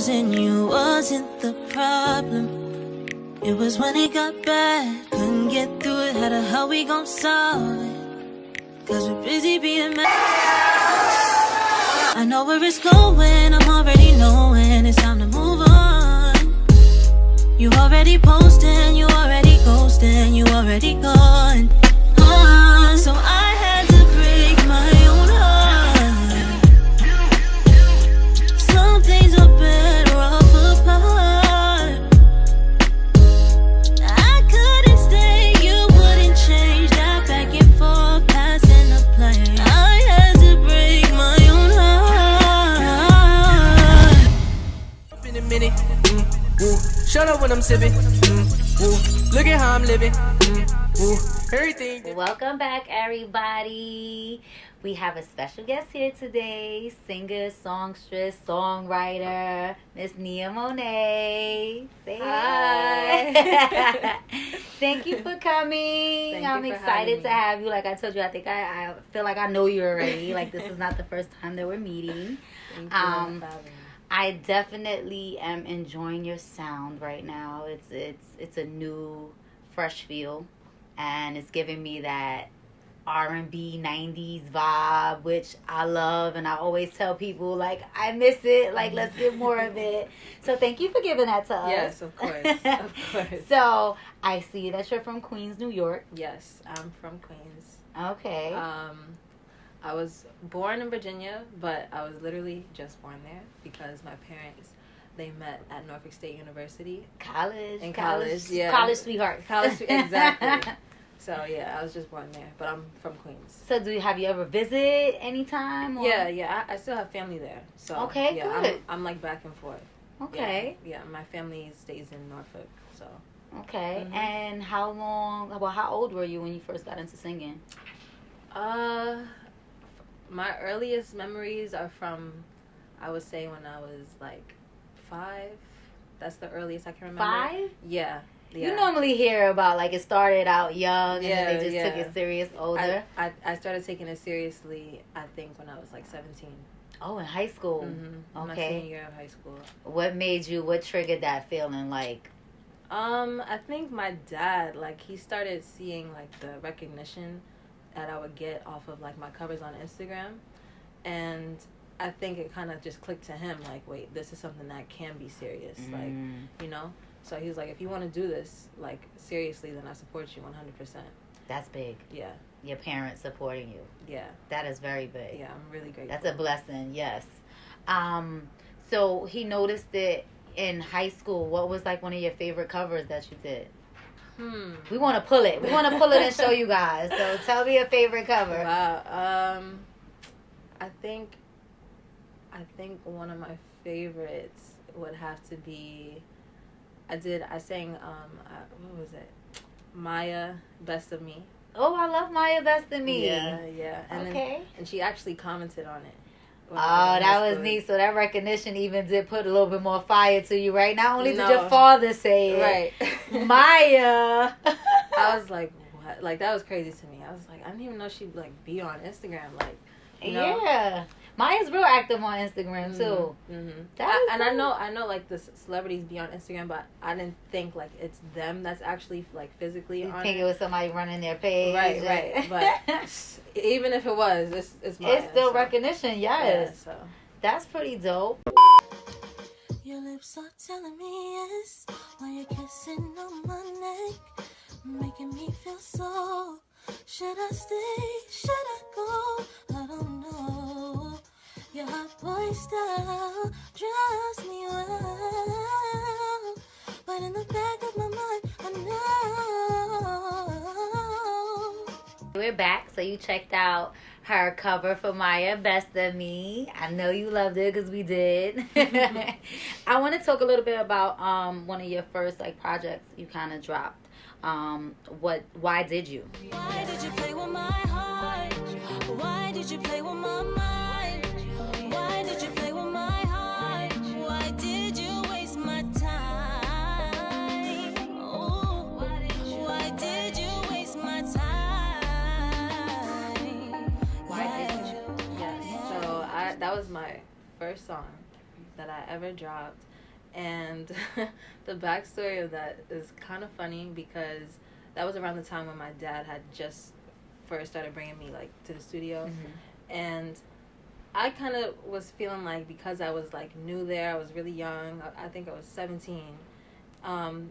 losing you wasn't the problem. It was when it got bad, couldn't get through it. How the hell we gon' solve it? Cause we're busy being mad. I know where it's going, I'm already knowing it's time to move on. You already posting, you already ghosting, you already gone. So I had to break my own heart. Some things are better off apart. I couldn't stay, you wouldn't change that back and forth, passing the plane. I had to break my own heart. In a minute, shut up when I'm sipping. Look at how I'm living. Everything. Welcome back, everybody. We have a special guest here today, singer, songstress, songwriter, Miss Nia Monet. Say hi. Thank you for coming. I'm excited to have you. Like I told you, I think I feel like I know you already. Like this is not the first time that we're meeting. Thank you. I definitely am enjoying your sound right now. It's a new, fresh feel, and it's giving me that R&B 90s vibe, which I love, and I always tell people, like, I miss it. Like, let's get more of it. So thank you for giving that to us. Yes, of course. Of course. So I see that you're from Queens, New York. Yes, I'm from Queens. Okay. I was born in Virginia, but I was literally just born there because my parents, they met at Norfolk State University. College, yeah. College sweetheart. Exactly. So, yeah, I was just born there, but I'm from Queens. So, have you ever visited anytime? Or? Yeah, I still have family there. So, okay, yeah, good. I'm like back and forth. Okay. Yeah, my family stays in Norfolk, so. Okay, Mm-hmm. and how old were you when you first got into singing? My earliest memories are from, I would say, when I was like 5. That's the earliest I can remember. 5? Yeah. You normally hear about, like, it started out young and then they just took it serious older. I started taking it seriously, I think, when I was like 17. Oh, in high school. Mm-hmm. Okay. My senior year of high school. What triggered that feeling, like? I think my dad, like, he started seeing, like, the recognition that I would get off of, like, my covers on Instagram. And I think it kind of just clicked to him, like, wait, this is something that can be serious. Like, you know? So he was like, if you want to do this, like, seriously, then I support you 100%. That's big. Yeah. Your parents supporting you. Yeah. That is very big. Yeah, I'm really grateful. That's a blessing, yes. So he noticed it in high school. What was, like, one of your favorite covers that you did? We want to pull it. We want to pull it and show you guys. So tell me your favorite cover. Wow. I think one of my favorites would have to be, I sang, what was it? Maya, Best of Me. Oh, I love Maya, Best of Me. Yeah. And and she actually commented on it. Oh, that was neat. So that recognition even did put a little bit more fire to you, right? Not only did your father say it. Right. Maya. I was like, what? Like, that was crazy to me. I was like, I didn't even know she'd, like, be on Instagram. Like, you know? Yeah. Maya's real active on Instagram, too. Mm-hmm. I know, like, the celebrities be on Instagram, but I didn't think, like, it's them that's actually, like, physically on it. You think it was somebody running their page. Right. But even if it was, it's Maya. It's still recognition, yes. Yeah, so. That's pretty dope. Your lips are telling me yes while you're kissing on my neck, making me feel so. Should I stay? Should I go? I don't know. Your hot boy style drives me wild, but in the back of my mind, I know. We're back, so you checked out her cover for Maya, Best of Me. I know you loved it because we did. I want to talk a little bit about one of your first, like, projects you kind of dropped. Why did you? Why did you play with my heart? Why did you play with my mind? Why did you play with my heart? Why did you waste my time? Oh, why did you waste my time? Why did you? Yes. So that was my first song that I ever dropped. And the backstory of that is kind of funny because that was around the time when my dad had just first started bringing me like to the studio. And I kind of was feeling like because I was like new there, I was really young. I think I was 17.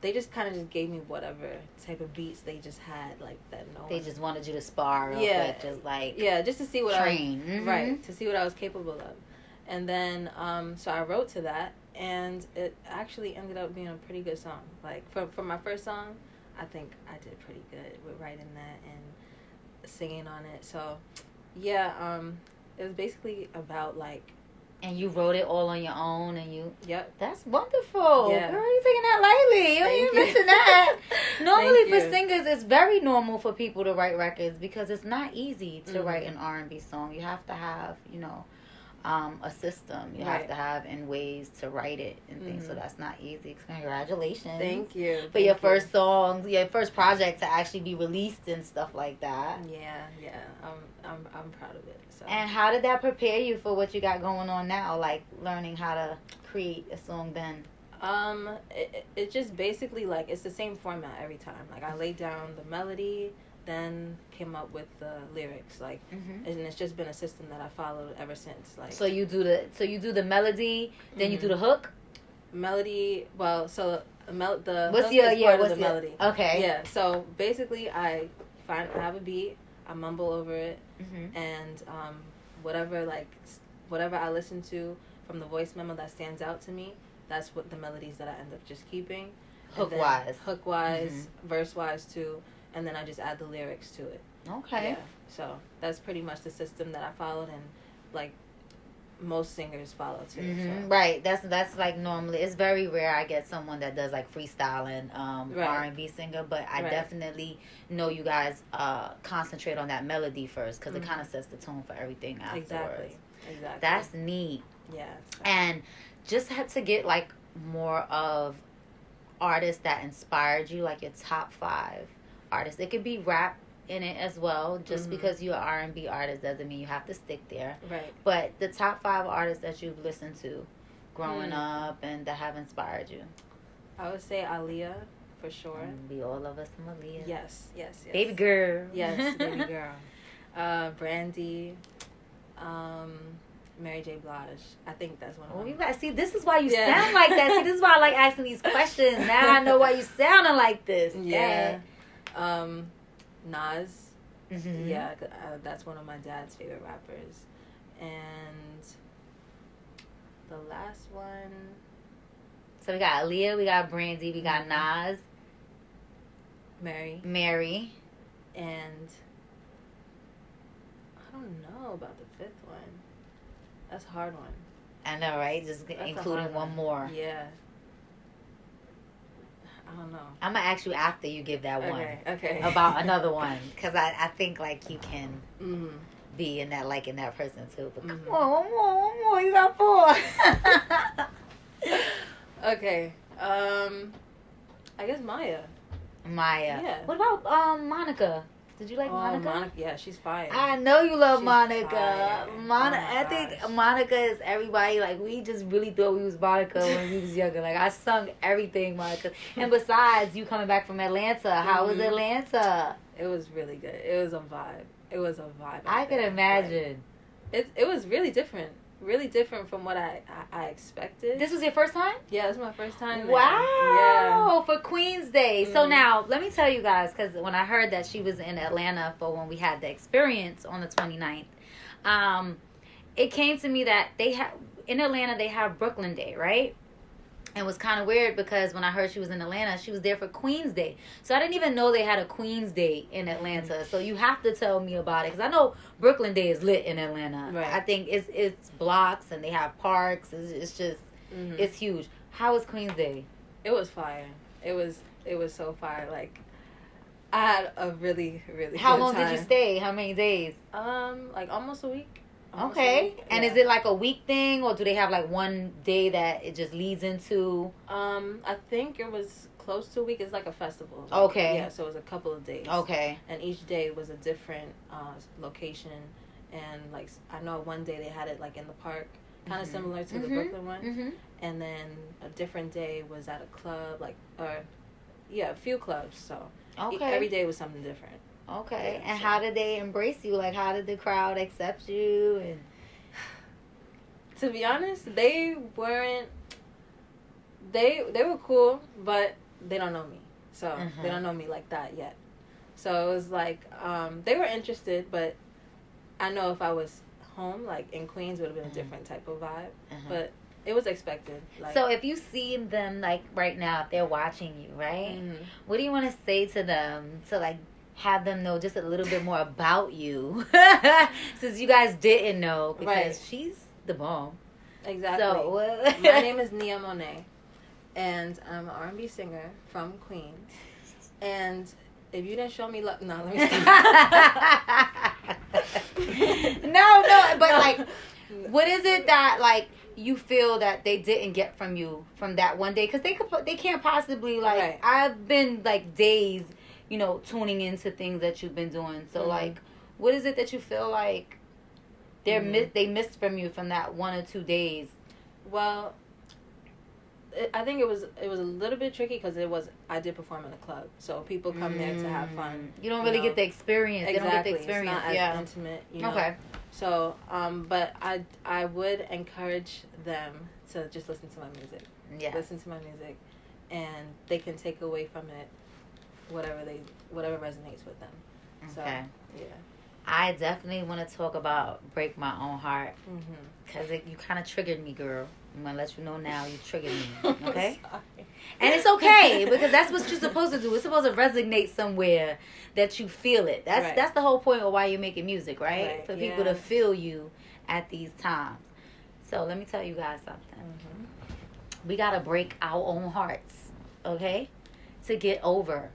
They just kind of just gave me whatever type of beats they just had, like that. They just wanted you to spar, real quick, just like just to see what train. I was, right, to see what I was capable of. And then so I wrote to that, and it actually ended up being a pretty good song. Like for my first song, I think I did pretty good with writing that and singing on it. So yeah, it was basically about like. And you wrote it all on your own, and you. Yep. That's wonderful. Yeah. Girl, you taking that lightly. You don't even mention that. Normally for you. singers, it's very normal for people to write records because it's not easy to write an R&B song. You have to have, a system. You have to have in ways to write it and things. So that's not easy. Congratulations. Thank you. For your first song, your first project to actually be released and stuff like that. Yeah. I'm proud of it. So. And how did that prepare you for what you got going on now? Like learning how to create a song then? It just basically like it's the same format every time. Like I laid down the melody, then came up with the lyrics. Like, and it's just been a system that I followed ever since. Like, so you do the melody, then you do the hook. Melody. Well, so the what's hook your is part of the melody. Okay. Yeah. So basically, I have a beat. I mumble over it, and whatever I listen to from the voice memo that stands out to me, that's what the melodies that I end up just keeping. Hook wise, verse wise too, and then I just add the lyrics to it. Okay. Yeah. So that's pretty much the system that I followed, and like most singers follow too. So. Right. That's like normally it's very rare I get someone that does like freestyling R&B singer, but I definitely know you guys concentrate on that melody first because it kind of sets the tone for everything afterwards. Exactly. That's neat. Yeah. So. And just had to get like more of artists that inspired you, like your top 5 artists. It could be rap in it as well. Just because you're an R&B artist doesn't mean you have to stick there. Right. But the top 5 artists that you've listened to growing up and that have inspired you. I would say Aaliyah for sure. We all love us some Aaliyah. Yes. Baby girl. Yes, baby girl. Brandy. Mary J. Blige. I think that's one of them. You guys see, this is why you sound like that. See, this is why I like asking these questions. Now I know why you sounding like this. Yeah. Nas. Yeah, that's one of my dad's favorite rappers. And the last one. So we got Aaliyah, we got Brandy, we got Nas. Mary. And I don't know about the 5th one. That's a hard one. I know, right? Just including one more. Yeah. I don't know. I'm going to ask you after you give that one. Okay. About another one. Because I think, like, you can be in that person, too. But come on, one more. You got 4. Okay. I guess Maya. Yeah. What about Monica? Did you like Monica? Yeah, she's fire. I know you love Monica. Fire. I think Monica is everybody. Like, we just really thought we was Monica when we was younger. Like, I sung everything Monica. And besides, you coming back from Atlanta. How was Atlanta? It was really good. It was a vibe. I could imagine. Like, it was really different. Really different from what I expected. This was your first time? Yeah, this was my first time. Wow. Yeah. For Queen's Day. So now, let me tell you guys, because when I heard that she was in Atlanta for when we had the experience on the 29th, it came to me that in Atlanta, they have Brooklyn Day, right? And it was kind of weird because when I heard she was in Atlanta, she was there for Queen's Day. So I didn't even know they had a Queen's Day in Atlanta. So you have to tell me about it. Because I know Brooklyn Day is lit in Atlanta. Right. I think it's blocks and they have parks. It's just, it's huge. How was Queen's Day? It was fire. It was so fire. Like, I had a really, really How good long time. did you stay? How many days? Like almost a week. Okay. And is it like a week thing, or do they have like one day that it just leads into? I think it was close to a week. It's like a festival. Okay. Yeah, so it was a couple of days. Okay. And each day was a different location. And like, I know one day they had it like in the park. kind of similar to the Brooklyn one. And then a different day was at a club, a few clubs. So every day was something different. Okay. Yeah, and how did they embrace you? Like, how did the crowd accept you? And to be honest, they weren't. They were cool, but they don't know me. So they don't know me like that yet. So it was like they were interested, but I know if I was home, like in Queens, it would have been a different type of vibe. But it was expected. Like, so if you see them like right now, if they're watching you, right? What do you want to say to them to like have them know just a little bit more about you, since you guys didn't know, because she's the bomb. Exactly. So my name is Nia Monet, and I'm an R&B singer from Queens. And if you didn't show me love, no, let me stop. no, but like, what is it that like you feel that they didn't get from you from that one day? Because they can't possibly like. I've been like days, tuning into things that you've been doing. So like, what is it that you feel like they missed from you from that 1 or 2 days? Well, I think it was a little bit tricky because I did perform in a club, so people come there to have fun. You don't really get the experience. Exactly. They don't get the experience. It's not as intimate. Okay. So, but I would encourage them to just listen to my music. Yeah. Listen to my music, and they can take away from it whatever resonates with them. Okay. So, yeah. I definitely want to talk about Break My Own Heart, because you kind of triggered me, girl. I'm going to let you know now you triggered me, okay? And it's okay, because that's what you're supposed to do. It's supposed to resonate somewhere that you feel it. That's the whole point of why you're making music, right? For people to feel you at these times. So let me tell you guys something. We got to break our own hearts, okay? To get over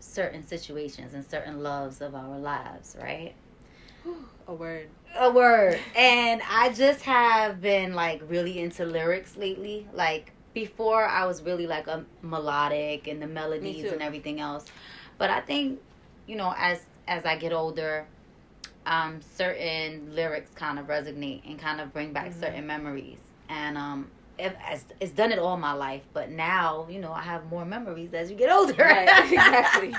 certain situations and certain loves of our lives, right? A word. And I just have been like really into lyrics lately. Like before I was really like a melodic and the melodies and everything else. But I think, as I get older, certain lyrics kind of resonate and kind of bring back certain memories. And it's done it all my life, but now, I have more memories as you get older. Right, exactly.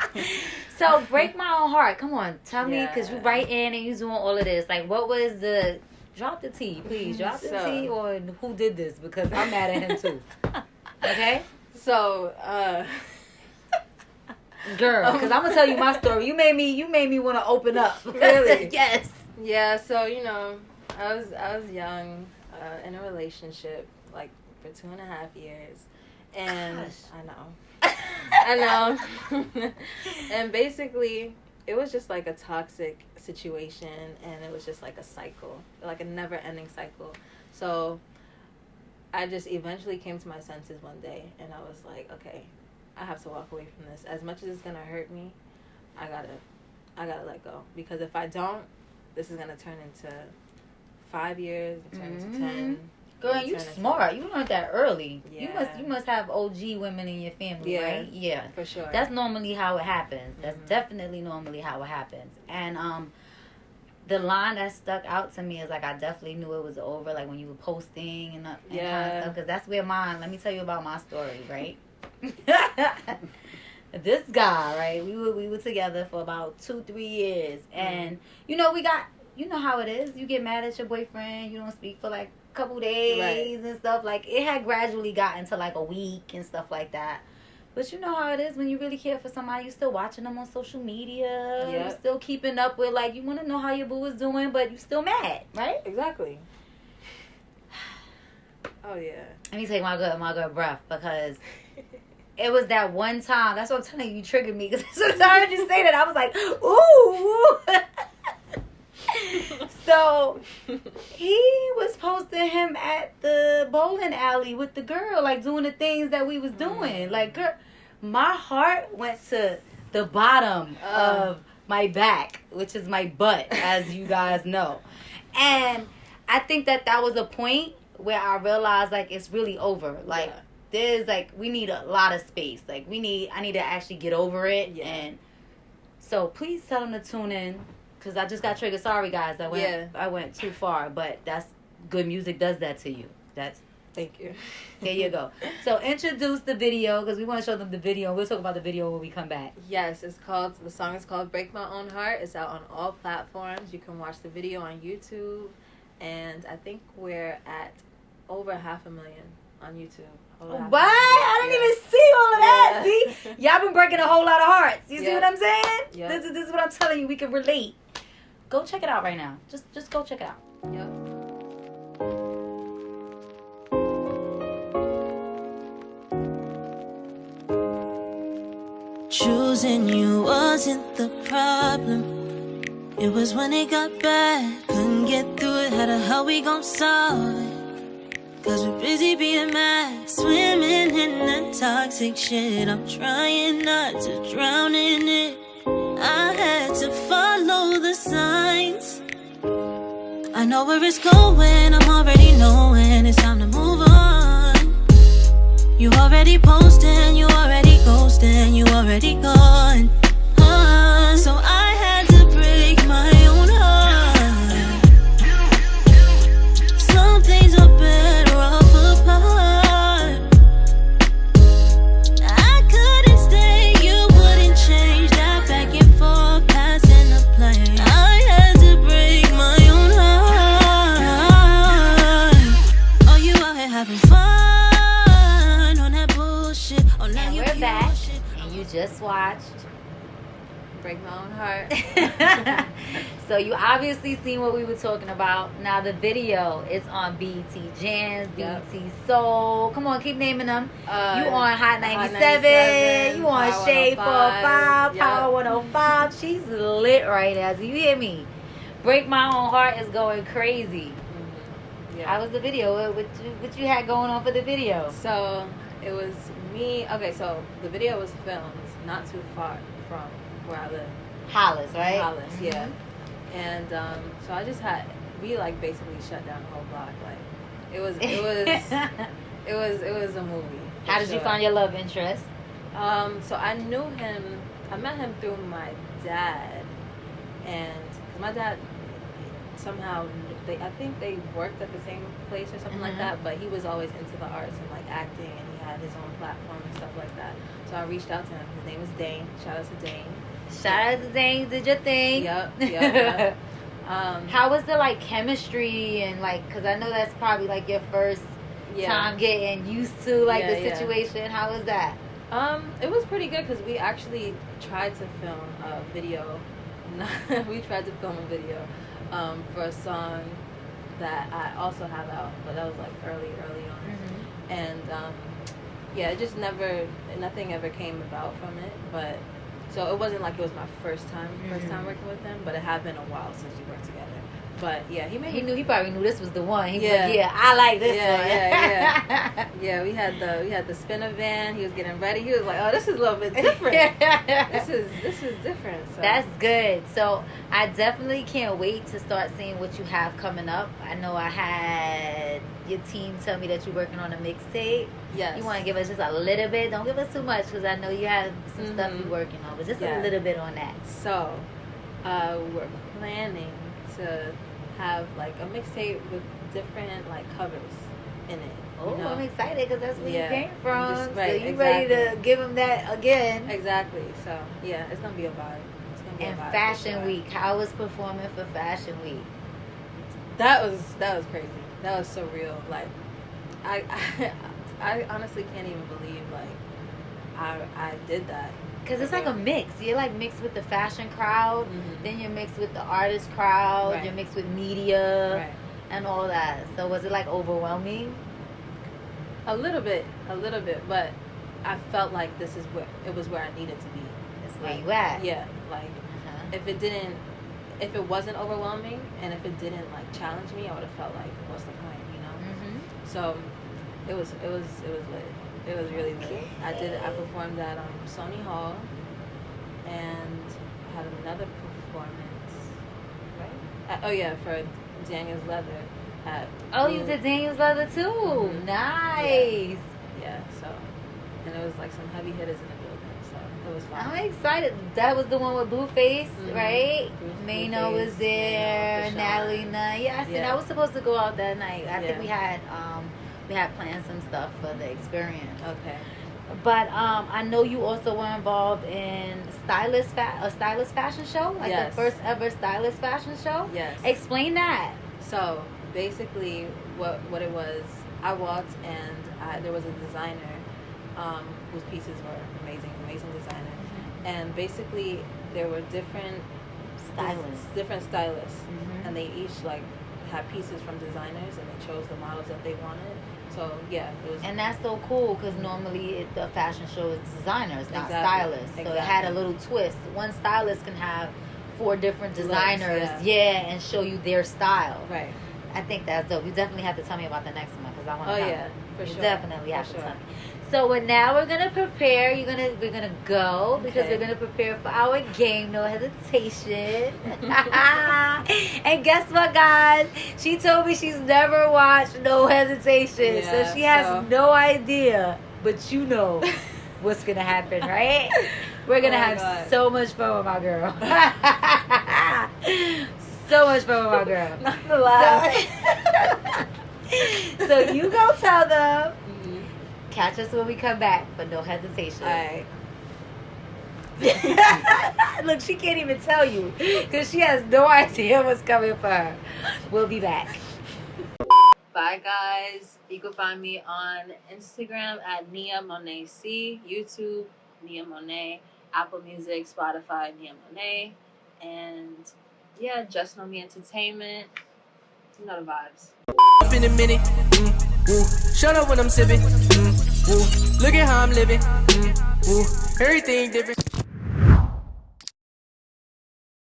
So, Break My Own Heart. Come on, tell me, because you write in and you doing all of this. Like, what was drop the tea, please. Drop the tea, or who did this, because I'm mad at him, too. Okay? So, girl, because I'm going to tell you my story. You made me want to open up. Really? Yes. Yeah, so, I was young, in a relationship, like for 2.5 years, and gosh. I know. And basically it was just like a toxic situation, and it was just like a cycle, like a never-ending cycle. So I just eventually came to my senses one day, and I was like, okay, I have to walk away from this. As much as it's gonna hurt me, I gotta let go, because if I don't, this is gonna turn into 5 years, turn into 10. Girl, you smart. You learned that early. Yeah. You must have OG women in your family, right? Yeah. For sure. That's normally how it happens. That's definitely normally how it happens. And the line that stuck out to me is like, I definitely knew it was over, like when you were posting and kind of stuff, because that's where let me tell you about my story, right? This guy, right? We were together for about 2-3 years, and we got, how it is. You get mad at your boyfriend. You don't speak for like couple days and stuff. Like, it had gradually gotten to like a week and stuff like that. But you know how it is when you really care for somebody. You still watching them on social media. You still keeping up with, like, you want to know how your boo is doing, but you still mad, right? Exactly. Oh yeah. Let me take my good breath, because it was that one time. That's what I'm telling you. You triggered me, because sometimes I heard you say that, I was like, ooh. So he was posting him at the bowling alley with the girl, like doing the things that we was doing. Like, girl, my heart went to the bottom of my back, which is my butt, as you guys know. And I think that was a point where I realized, like, it's really over. Like, there's like, we need a lot of space. Like, I need to actually get over it. Yeah. And so please tell them to tune in. Because I just got triggered. Sorry, guys. I went too far. But that's good music does that to you. That's Thank you. There you go. So introduce the video because we want to show them the video. We'll talk about the video when we come back. Yes, the song is called Break My Own Heart. It's out on all platforms. You can watch the video on YouTube. And I think we're at over 500,000 on YouTube. What? I didn't even see all of that. See? Y'all been breaking a whole lot of hearts. You see what I'm saying? Yep. This is what I'm telling you. We can relate. Go check it out right now. Just go check it out. Yep. Choosing you wasn't the problem. It was when it got bad. Couldn't get through it. How we gon' solve it? Cause we're busy being mad. Swimming in that toxic shit. I'm trying not to drown in it. I had to follow the signs. I know where it's going. I'm already knowing it's time to move on. You already posting, you already ghosting, you already gone. So I had to break my own heart. Some things are better off apart. I couldn't stay, you wouldn't change. That back and forth, passing the plane. I had to break my own heart. Oh, you out here having fun. And we're back, and you just watched Break My Own Heart. So you obviously seen what we were talking about. Now the video is on BET Jams, BET Soul. Come on, keep naming them. You on Hot 97. You on Power Shade 405, Yep. Power 105. She's lit right now. Do you hear me? Break My Own Heart is going crazy. Mm-hmm. How was the video? What you had going on for the video? So it was me. Okay, so the video was filmed not too far from where I live. Hollis, right? Hollis, yeah. And so I just we like basically shut down the whole block. Like it was a movie. How did you find your love interest? So I knew him. I met him through my dad, and my dad somehow I think they worked at the same place or something like that. But he was always into the arts and like acting, and he had his own platform and stuff like that. So I reached out to him. His name is Dane. Shout out to Dane. Shout out to Dane. Did your thing. Yep. How was the like chemistry and like? Because I know that's probably like your first time getting used to like the situation. How was that? It was pretty good because we actually tried to film a video. We tried to film a video for a song that I also have out, but that was like early on. And it just nothing ever came about from it. But so it wasn't like it was my first time working with him, but it had been a while since we worked together. But yeah, he probably knew this was the one. He was like, I like this one. Yeah, we had the spinner van. He was getting ready. He was like, oh, this is a little bit different. This is different. So. That's good. So I definitely can't wait to start seeing what you have coming up. I know I had your team tell me that you're working on a mixtape. Yes. You want to give us just a little bit? Don't give us too much because I know you have some stuff you're working on, but just a little bit on that. So we're planning to have like a mixtape with different like covers in it. Oh, I'm excited because that's where you came from. Right, so you ready to give them that again? Exactly. So yeah, it's gonna be a vibe. It's gonna be a vibe. Fashion Week. How was performing for Fashion Week? That was crazy. That was so real. Like I honestly can't even believe like I did that. Because it's like a mix. You're like mixed with the fashion crowd, then you're mixed with the artist crowd, you're mixed with media, and all that. So was it like overwhelming? A little bit, but I felt like it was where I needed to be. That's where you at. Yeah, like if it wasn't overwhelming and if it didn't like challenge me, I would have felt like, what's the point, you know? So it was lit. It was really lit. I performed at Sony Hall, and I had another performance, right? For Daniel's Leather. You did Daniel's Leather too. Nice. Yeah. So, and it was like some heavy hitters in the building. So it It was fun. I'm excited. That was the one with Blueface, right? Mano was there, Mano, Natalie Nunn. Yes, and I was supposed to go out that night. I think we had planned some stuff for the experience. Okay. But I know you also were involved in a stylist fashion show, like the first ever stylist fashion show. Yes. Explain that. So basically, what it was, I walked and there was a designer whose pieces were amazing designer, and basically there were different stylists, and they each like had pieces from designers, and they chose the models that they wanted. So yeah, it was. And that's so cool because normally the fashion show is designers, not stylists. So it had a little twist. One stylist can have 4 different designers, and show you their style. Right. I think that's dope. You definitely have to tell me about the next one because I want to. Oh yeah, for sure. You definitely have to tell me. So now we're gonna prepare. We're gonna go because we're gonna prepare for our game. No hesitation. And guess what, guys? She told me she's never watched No Hesitation, so she has no idea. But you know what's gonna happen, right? We're gonna have so much fun with my girl. So much fun with my girl. Not the lie. So you go tell them. Catch us when we come back, but no hesitation. All right. Look, she can't even tell you because she has no idea what's coming for her. We'll be back. Bye, guys. You can find me on Instagram at Nia Monet C, YouTube Nia Monet, Apple Music, Spotify Nia Monet, and yeah, Just Know Me Entertainment. You know the vibes. Up in a minute. Shut up when I'm sipping. Look at how I'm living. Everything different.